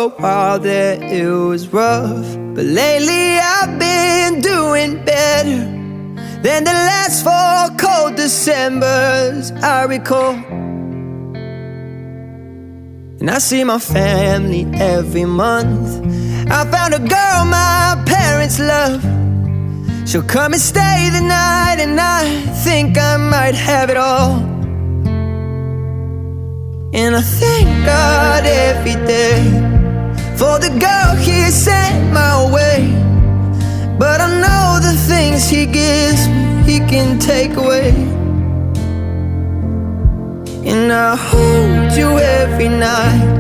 a while there it was rough, but lately I've been doing better than the last 4 cold Decembers I recall. And I see my family every month. I found a girl my parents love. She'll come and stay the night, and I think I might have it all. And I thank God every day for the girl He sent my way. But I know the things He gives me, He can take away. And I hold you every night